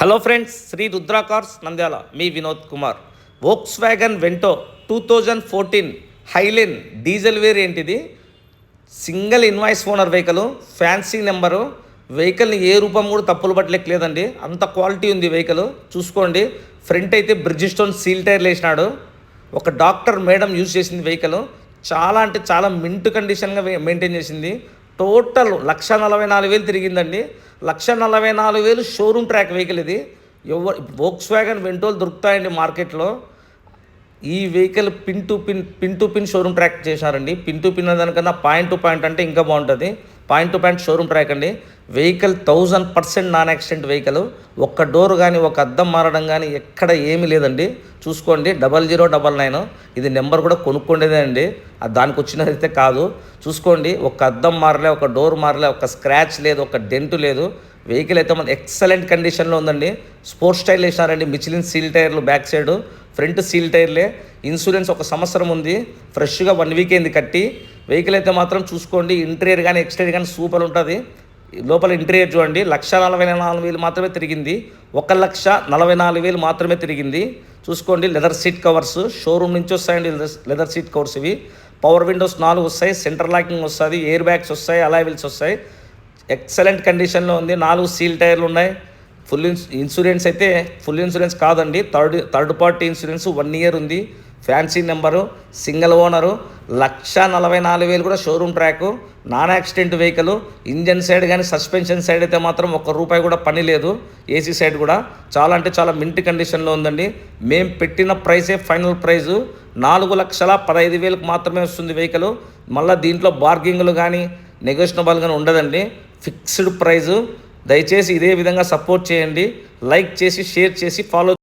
Hello friends, Sri Rudra cars Nandyala, మీ Vinod Kumar. Volkswagen Vento 2014 highline diesel variant. ఇది single invoice owner vehicle, fancy number. వెహికల్ని ఏ రూపం కూడా తప్పులు పట్టలేదండి, అంత క్వాలిటీ ఉంది వెహికల్. చూసుకోండి, ఫ్రంట్ అయితే బ్రిడ్జ్ స్టోన్ సీల్ టైర్లు వేసినాడు. ఒక డాక్టర్ మేడం యూజ్ చేసింది వెహికల్. చాలా అంటే చాలా మింట్ కండిషన్గా మెయింటైన్ చేసింది. టోటల్ 1,44,000 తిరిగిందండి. 1,44,000 షోరూమ్ ట్రాక్ వెహికల్ ఇది. వోక్స్ వ్యాగన్ వెంటోలు దొరుకుతాయండి మార్కెట్లో. ఈ vehicle pin to pin showroom track చేశారండి. పిన్ టు పిన్ దానికన్నా పాయింట్ టు పాయింట్ అంటే ఇంకా బాగుంటుంది. Point to point showroom track అండి. Vehicle 1000% non accident vehicle. ఒక్క డోర్ కానీ ఒక అద్దం మారడం కానీ ఎక్కడ ఏమీ లేదండి. చూసుకోండి, 0099. ఇది నెంబర్ కూడా కొనుక్కోండేదే అండి, అది దానికి వచ్చినదైతే కాదు. చూసుకోండి, ఒక అద్దం మారలే, ఒక డోర్ మారలే, ఒక స్క్రాచ్ లేదు, ఒక డెంట్ లేదు. వెహికల్ అయితే మన ఎక్సలెంట్ కండిషన్లో ఉందండి. స్పోర్ట్స్ స్టైల్ వేసినారండి. మిచిలిన్ సీల్ టైర్లు బ్యాక్ సైడ్, ఫ్రంట్ సీల్ టైర్లే. ఇన్సూరెన్స్ 1 సంవత్సరం ఉంది. ఫ్రెష్గా 1 వీక్ అయింది కట్టి. వెహికల్ అయితే మాత్రం చూసుకోండి, ఇంటీరియర్ కానీ ఎక్స్టీరియర్ కానీ సూపర్ ఉంటుంది. లోపల ఇంటీరియర్ చూడండి, 1,44,000 మాత్రమే తిరిగింది. 1,44,000 మాత్రమే తిరిగింది. చూసుకోండి, లెదర్ సీట్ కవర్స్ షోరూమ్ నుంచి వస్తాయండి. లెదర్ సీట్ కవర్స్ ఇవి. పవర్ విండోస్ 4 వస్తాయి, సెంటర్ లాకింగ్ వస్తుంది, ఎయిర్ బ్యాగ్స్ వస్తాయి, అలాయ్ వీల్స్ వస్తాయి. ఎక్సలెంట్ కండిషన్లో ఉంది. 4 సీల్ టైర్లు ఉన్నాయి. ఇన్సూరెన్స్ అయితే ఫుల్ ఇన్సూరెన్స్ కాదండి, థర్డ్ పార్టీ ఇన్సూరెన్స్ 1 ఇయర్ ఉంది. Fancy number, single owner. 1,44,000 కూడా showroom track, non accident vehicle. Engine side కానీ సస్పెన్షన్ సైడ్ అయితే మాత్రం ₹1 కూడా పని లేదు. ఏసీ సైడ్ కూడా చాలా అంటే చాలా మింట్ కండిషన్లో ఉందండి. మేము పెట్టిన ప్రైసే ఫైనల్ ప్రైజు. 4,15,000 మాత్రమే వస్తుంది వెహికల్. మళ్ళీ దీంట్లో బార్గింగ్లు కానీ నెగోషియబుల్ కానీ ఉండదండి, ఫిక్స్డ్ ప్రైజు. దయచేసి ఇదే విధంగా సపోర్ట్ చేయండి. లైక్ చేసి, షేర్ చేసి, ఫాలో